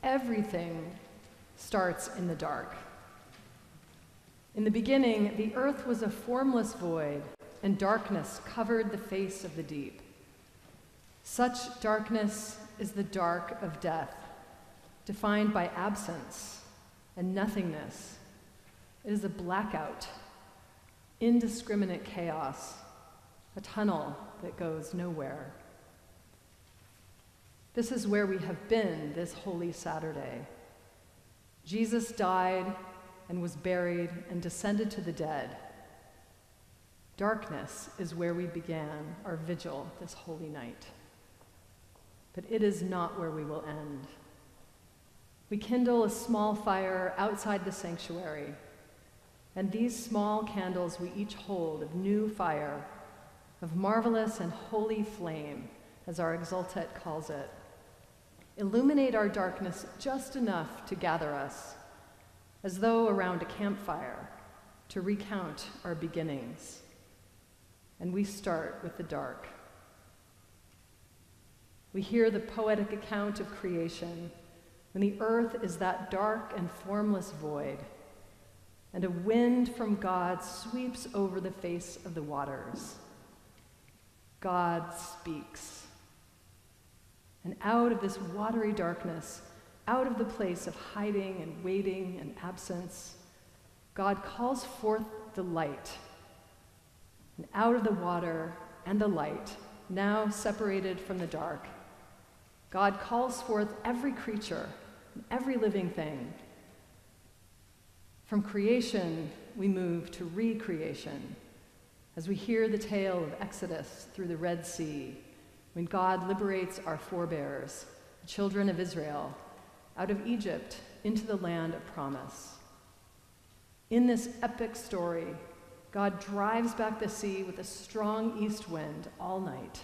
Everything starts in the dark. In the beginning, the earth was a formless void, and darkness covered the face of the deep. Such darkness is the dark of death, defined by absence and nothingness. It is a blackout, indiscriminate chaos, a tunnel that goes nowhere. This is where we have been this Holy Saturday. Jesus died and was buried and descended to the dead. Darkness is where we began our vigil this holy night. But it is not where we will end. We kindle a small fire outside the sanctuary, and these small candles we each hold of new fire, of marvelous and holy flame, as our exultet calls it, illuminate our darkness just enough to gather us, as though around a campfire, to recount our beginnings. And we start with the dark. We hear the poetic account of creation, when the earth is that dark and formless void, and a wind from God sweeps over the face of the waters. God speaks. And out of this watery darkness, out of the place of hiding and waiting and absence, God calls forth the light. And out of the water and the light, now separated from the dark, God calls forth every creature and every living thing. From creation, we move to recreation, as we hear the tale of Exodus through the Red Sea, when God liberates our forebears, the children of Israel, out of Egypt into the land of promise. In this epic story, God drives back the sea with a strong east wind all night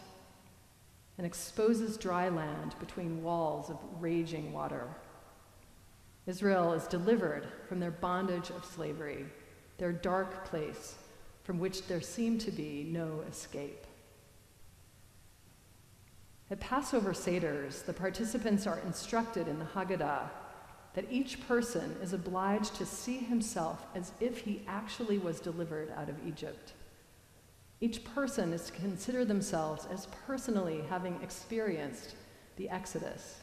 and exposes dry land between walls of raging water. Israel is delivered from their bondage of slavery, their dark place from which there seemed to be no escape. At Passover Seders, the participants are instructed in the Haggadah that each person is obliged to see himself as if he actually was delivered out of Egypt. Each person is to consider themselves as personally having experienced the Exodus.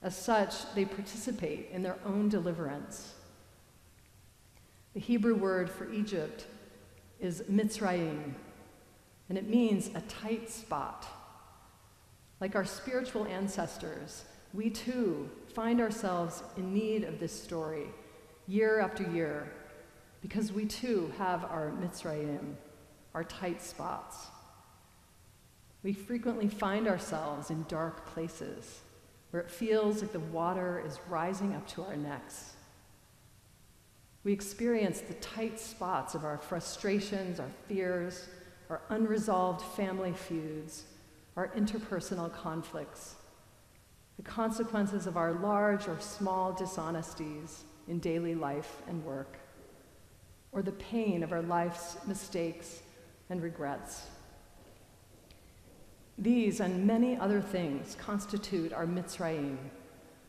As such, they participate in their own deliverance. The Hebrew word for Egypt is Mitzrayim, and it means a tight spot. Like our spiritual ancestors, we too find ourselves in need of this story year after year, because we too have our Mitzrayim, our tight spots. We frequently find ourselves in dark places where it feels like the water is rising up to our necks. We experience the tight spots of our frustrations, our fears, our unresolved family feuds, our interpersonal conflicts, the consequences of our large or small dishonesties in daily life and work, or the pain of our life's mistakes and regrets. These and many other things constitute our Mitzrayim,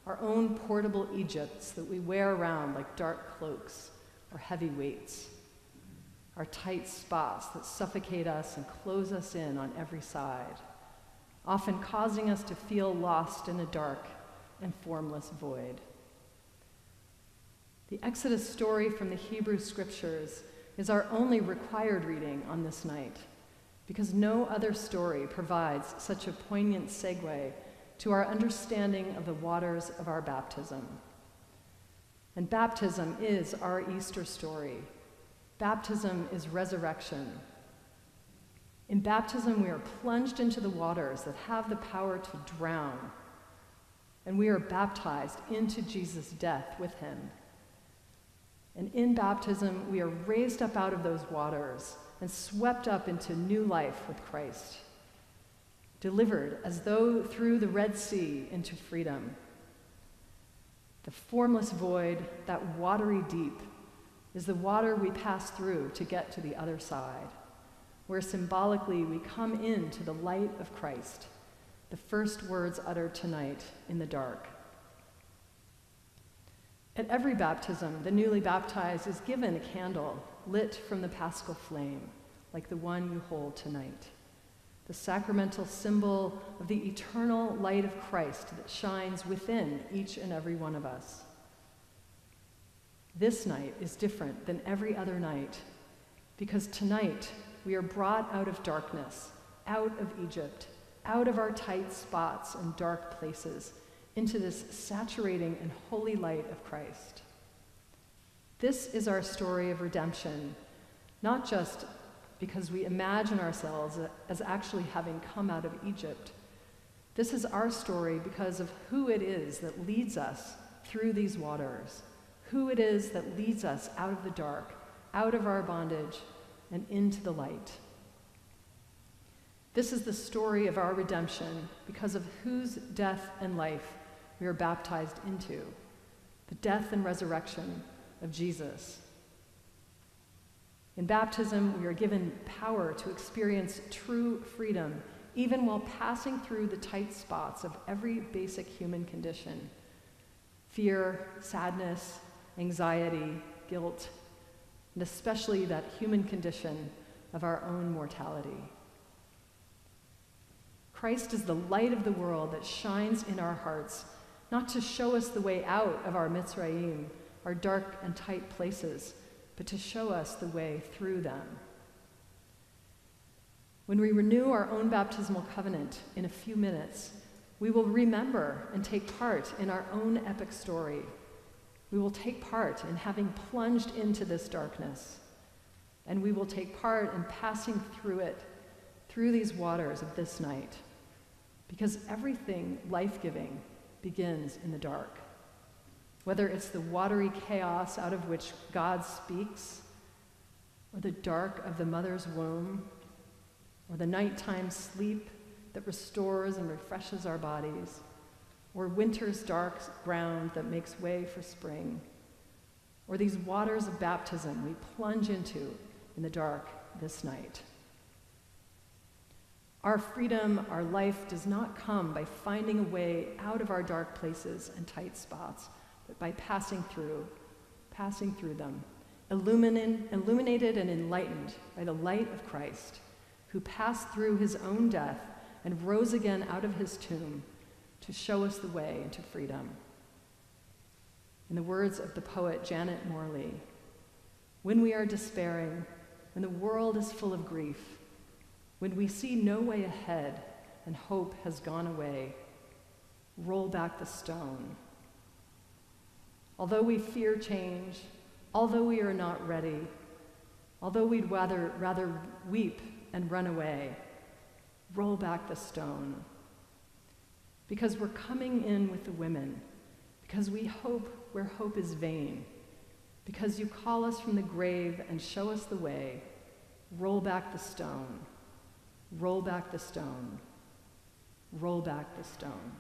our own portable Egypts that we wear around like dark cloaks or heavy weights, our tight spots that suffocate us and close us in on every side, often causing us to feel lost in a dark and formless void. The Exodus story from the Hebrew Scriptures is our only required reading on this night, because no other story provides such a poignant segue to our understanding of the waters of our baptism. And baptism is our Easter story. Baptism is resurrection. In baptism, we are plunged into the waters that have the power to drown, and we are baptized into Jesus' death with him. And in baptism, we are raised up out of those waters and swept up into new life with Christ, delivered as though through the Red Sea into freedom. The formless void, that watery deep, is the water we pass through to get to the other side, where symbolically we come into the light of Christ, the first words uttered tonight in the dark. At every baptism, the newly baptized is given a candle lit from the paschal flame, like the one you hold tonight, the sacramental symbol of the eternal light of Christ that shines within each and every one of us. This night is different than every other night, because tonight we are brought out of darkness, out of Egypt, out of our tight spots and dark places, into this saturating and holy light of Christ. This is our story of redemption, not just because we imagine ourselves as actually having come out of Egypt. This is our story because of who it is that leads us through these waters, who it is that leads us out of the dark, out of our bondage, and into the light. This is the story of our redemption because of whose death and life we are baptized into, the death and resurrection of Jesus. In baptism, we are given power to experience true freedom, even while passing through the tight spots of every basic human condition: fear, sadness, anxiety, guilt, and especially that human condition of our own mortality. Christ is the light of the world that shines in our hearts, not to show us the way out of our Mitzrayim, our dark and tight places, but to show us the way through them. When we renew our own baptismal covenant in a few minutes, we will remember and take part in our own epic story. We will take part in having plunged into this darkness, and we will take part in passing through it, through these waters of this night, because everything life-giving begins in the dark. Whether it's the watery chaos out of which God speaks, or the dark of the mother's womb, or the nighttime sleep that restores and refreshes our bodies, or winter's dark ground that makes way for spring, or these waters of baptism we plunge into in the dark this night. Our freedom, our life does not come by finding a way out of our dark places and tight spots, but by passing through them, illuminated and enlightened by the light of Christ, who passed through his own death and rose again out of his tomb to show us the way into freedom. In the words of the poet Janet Morley, when we are despairing, when the world is full of grief, when we see no way ahead and hope has gone away, roll back the stone. Although we fear change, although we are not ready, although we'd rather weep and run away, roll back the stone. Because we're coming in with the women, because we hope where hope is vain, because you call us from the grave and show us the way, roll back the stone. Roll back the stone. Roll back the stone.